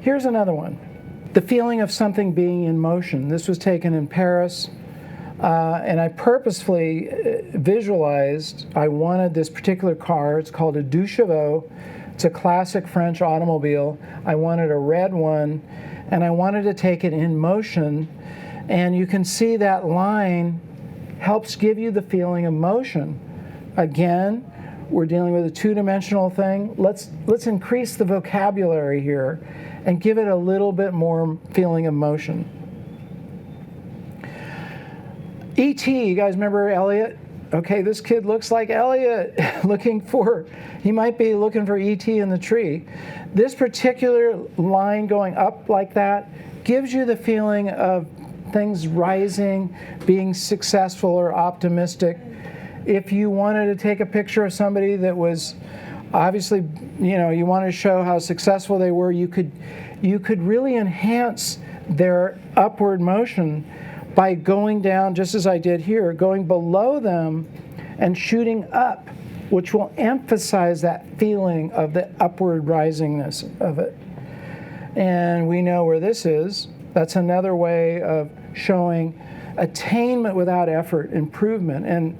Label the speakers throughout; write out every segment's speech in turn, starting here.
Speaker 1: Here's another one. The feeling of something being in motion. This was taken in Paris, and I purposefully visualized, I wanted this particular car. It's called a Deux Chevaux. It's a classic French automobile. I wanted a red one, and I wanted to take it in motion, and you can see that line helps give you the feeling of motion. Again, we're dealing with a two-dimensional thing. Let's increase the vocabulary here and give it a little bit more feeling of motion. E.T., you guys remember Elliot? Okay, this kid looks like Elliot, he might be looking for E.T. in the tree. This particular line going up like that gives you the feeling of things rising, being successful or optimistic. If you wanted to take a picture of somebody that was obviously, you wanted to show how successful they were, you could really enhance their upward motion by going down, just as I did here, going below them and shooting up, which will emphasize that feeling of the upward risingness of it. And we know where this is. That's another way of showing attainment without effort, improvement. And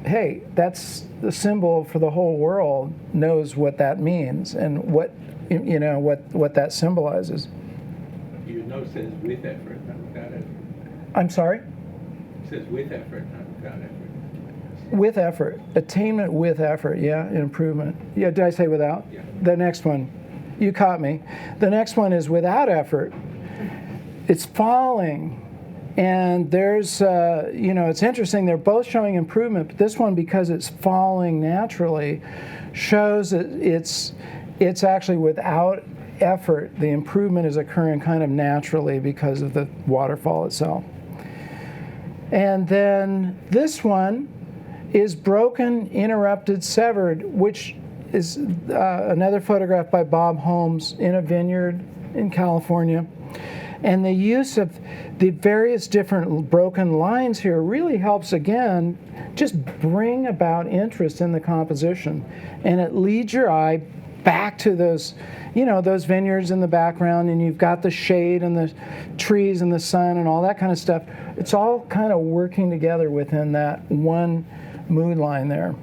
Speaker 1: hey, that's the symbol for the whole world knows what that means and what that symbolizes.
Speaker 2: You know, it says with effort, not without effort.
Speaker 1: I'm sorry?
Speaker 2: It says with effort, not without effort.
Speaker 1: With effort. Attainment with effort, yeah, improvement. Yeah, did I say without?
Speaker 2: Yeah.
Speaker 1: The next one. You caught me. The next one is without effort. It's falling. And there's, it's interesting, they're both showing improvement, but this one, because it's falling naturally, shows that it's actually without effort. The improvement is occurring kind of naturally because of the waterfall itself. And then this one is broken, interrupted, severed, which is another photograph by Bob Holmes in a vineyard in California. And the use of the various different broken lines here really helps, again, just bring about interest in the composition. And it leads your eye back to those, those vineyards in the background, and you've got the shade and the trees and the sun and all that kind of stuff. It's all kind of working together within that one mood line there.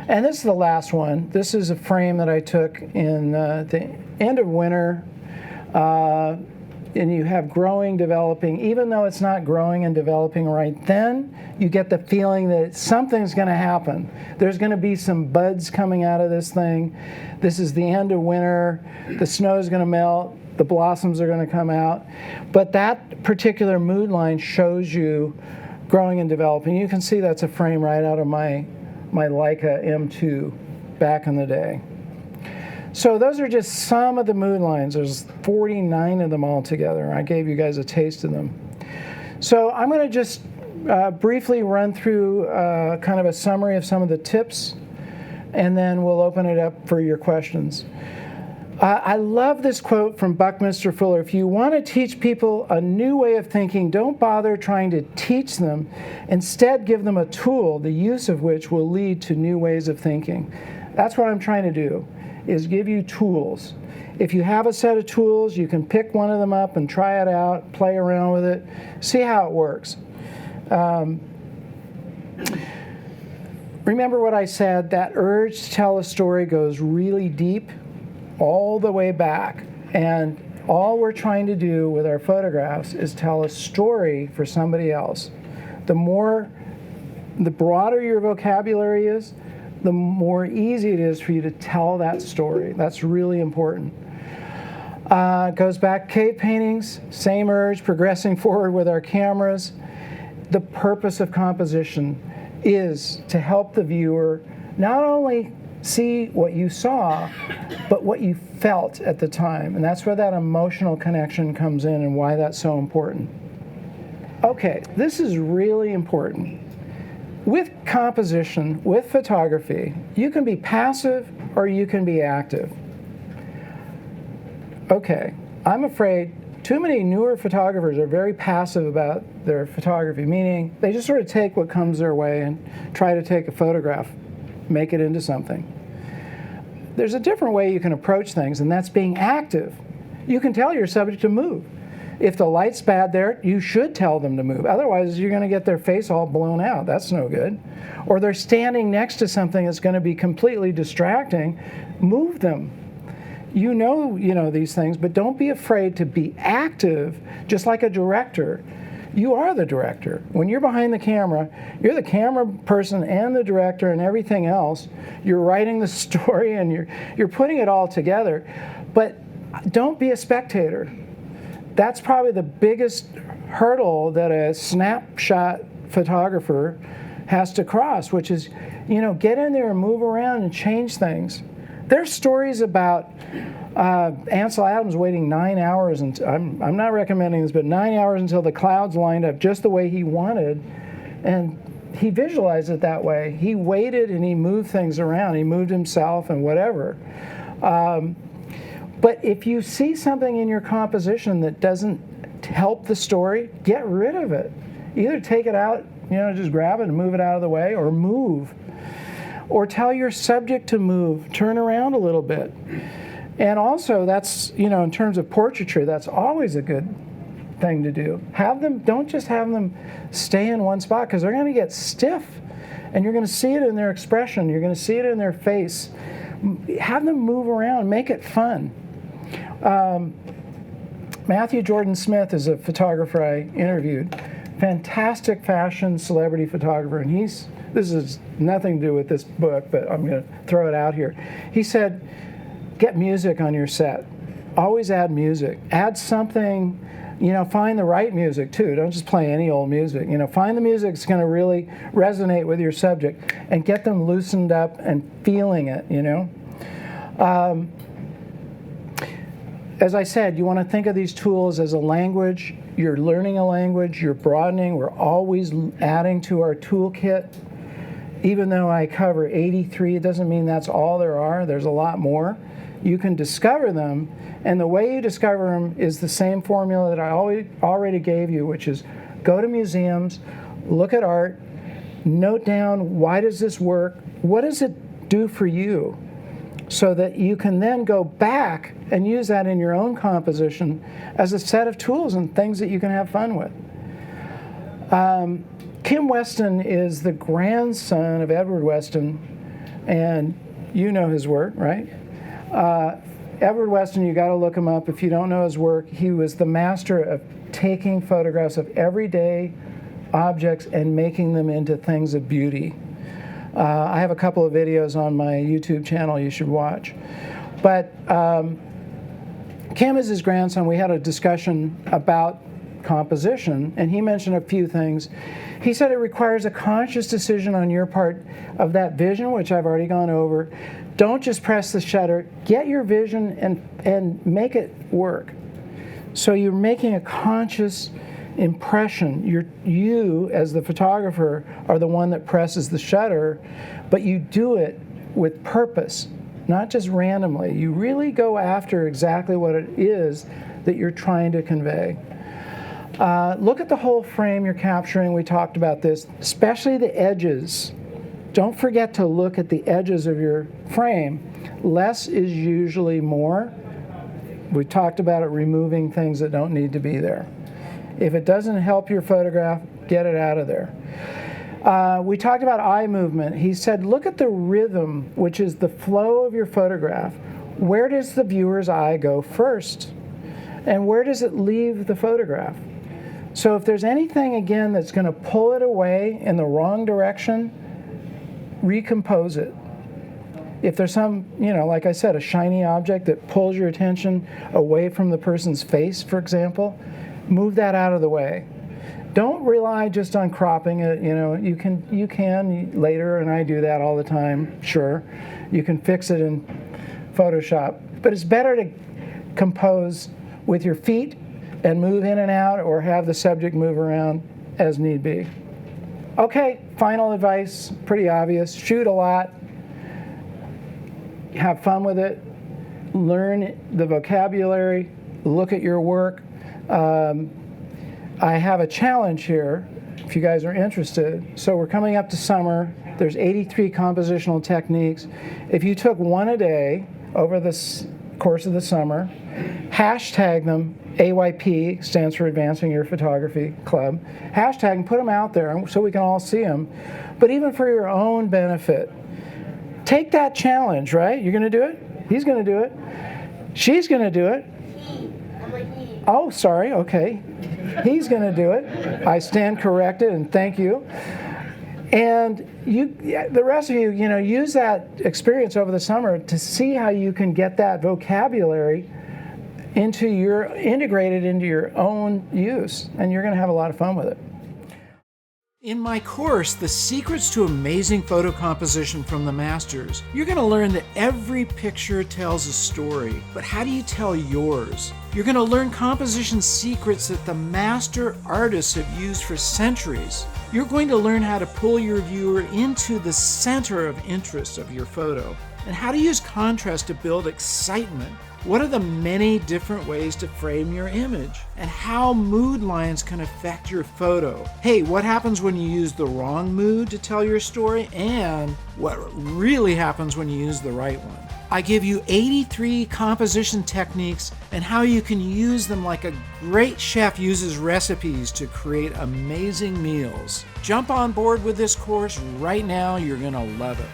Speaker 1: And this is the last one. This is a frame that I took in the end of winter. And you have growing, developing. Even though it's not growing and developing right then, you get the feeling that something's going to happen. There's going to be some buds coming out of this thing. This is the end of winter. The snow is going to melt. The blossoms are going to come out. But that particular mood line shows you growing and developing. You can see that's a frame right out of my Leica M2 back in the day. So those are just some of the mood lines. There's 49 of them all together. I gave you guys a taste of them. So I'm going to just briefly run through kind of a summary of some of the tips, and then we'll open it up for your questions. I love this quote from Buckminster Fuller. If you want to teach people a new way of thinking, don't bother trying to teach them. Instead, give them a tool, the use of which will lead to new ways of thinking. That's what I'm trying to do, is give you tools. If you have a set of tools, you can pick one of them up and try it out, play around with it, see how it works. Remember what I said, that urge to tell a story goes really deep, all the way back. And all we're trying to do with our photographs is tell a story for somebody else. The broader your vocabulary is, the more easy it is for you to tell that story. That's really important. Goes back, cave paintings, same urge, progressing forward with our cameras. The purpose of composition is to help the viewer not only see what you saw, but what you felt at the time. And that's where that emotional connection comes in and why that's so important. Okay, this is really important. With composition, with photography, you can be passive or you can be active. Okay, I'm afraid too many newer photographers are very passive about their photography, meaning they just sort of take what comes their way and try to take a photograph, make it into something. There's a different way you can approach things, and that's being active. You can tell your subject to move. If the light's bad there, you should tell them to move. Otherwise, you're going to get their face all blown out. That's no good. Or they're standing next to something that's going to be completely distracting. Move them. You know these things, but don't be afraid to be active, just like a director. You are the director. When you're behind the camera, you're the camera person and the director and everything else. You're writing the story and you're putting it all together. But don't be a spectator. That's probably the biggest hurdle that a snapshot photographer has to cross, which is, get in there and move around and change things. There's stories about Ansel Adams waiting 9 hours, and I'm not recommending this, but 9 hours until the clouds lined up just the way he wanted, and he visualized it that way. He waited and he moved things around. He moved himself and whatever. But if you see something in your composition that doesn't help the story, get rid of it. Either take it out, just grab it and move it out of the way, or move. Or tell your subject to move, turn around a little bit. And also, that's, in terms of portraiture, that's always a good thing to do. Don't just have them stay in one spot, because they're going to get stiff. And you're going to see it in their expression. You're going to see it in their face. Have them move around, make it fun. Matthew Jordan Smith is a photographer I interviewed. Fantastic fashion celebrity photographer, and this is nothing to do with this book, but I'm going to throw it out here. He said, get music on your set. Always add music. Add something, find the right music too. Don't just play any old music. Find the music that's going to really resonate with your subject and get them loosened up and feeling it, As I said, you want to think of these tools as a language. You're learning a language, you're broadening. We're always adding to our toolkit. Even though I cover 83, it doesn't mean that's all there are. There's a lot more. You can discover them, and the way you discover them is the same formula that I already gave you, which is go to museums, look at art, note down, why does this work? What does it do for you? So that you can then go back and use that in your own composition as a set of tools and things that you can have fun with. Kim Weston is the grandson of Edward Weston, and you know his work, right? Edward Weston, you got to look him up if you don't know his work. He was the master of taking photographs of everyday objects and making them into things of beauty. I have a couple of videos on my YouTube channel you should watch. But Kim is his grandson. We had a discussion about composition, and he mentioned a few things. He said it requires a conscious decision on your part of that vision, which I've already gone over. Don't just press the shutter. Get your vision and make it work. So you're making a conscious impression. You, as the photographer, are the one that presses the shutter, but you do it with purpose, not just randomly. You really go after exactly what it is that you're trying to convey. Look at the whole frame you're capturing. We talked about this, especially the edges. Don't forget to look at the edges of your frame. Less is usually more. We talked about it, removing things that don't need to be there. If it doesn't help your photograph, get it out of there. We talked about eye movement. He said, look at the rhythm, which is the flow of your photograph. Where does the viewer's eye go first? And where does it leave the photograph? So if there's anything, again, that's going to pull it away in the wrong direction, recompose it. If there's some, like I said, a shiny object that pulls your attention away from the person's face, for example, move that out of the way. Don't rely just on cropping it. You can later, and I do that all the time, sure. You can fix it in Photoshop. But it's better to compose with your feet and move in and out, or have the subject move around as need be. Okay, final advice, pretty obvious. Shoot a lot. Have fun with it. Learn the vocabulary. Look at your work. I have a challenge here. If if you guys are interested. So we're coming up to summer. There's 83 compositional techniques. If you took one a day over the course of the summer, hashtag them, AYP stands for Advancing Your Photography Club. Hashtag and put them out there so we can all see them. But even for your own benefit, take that challenge, right? You're going to do it? He's going to do it. She's going to do it.
Speaker 3: I'm like he.
Speaker 1: Oh, sorry. Okay. He's going to do it. I stand corrected, and thank you. And the rest of you, use that experience over the summer to see how you can get that vocabulary integrated into your own use, and you're going to have a lot of fun with it. In my course, The Secrets to Amazing Photo Composition from the Masters, you're going to learn that every picture tells a story, but how do you tell yours? You're going to learn composition secrets that the master artists have used for centuries. You're going to learn how to pull your viewer into the center of interest of your photo, and how to use contrast to build excitement. What are the many different ways to frame your image? And how mood lines can affect your photo? Hey, what happens when you use the wrong mood to tell your story? And what really happens when you use the right one? I give you 83 composition techniques and how you can use them like a great chef uses recipes to create amazing meals. Jump on board with this course right now. You're going to love it.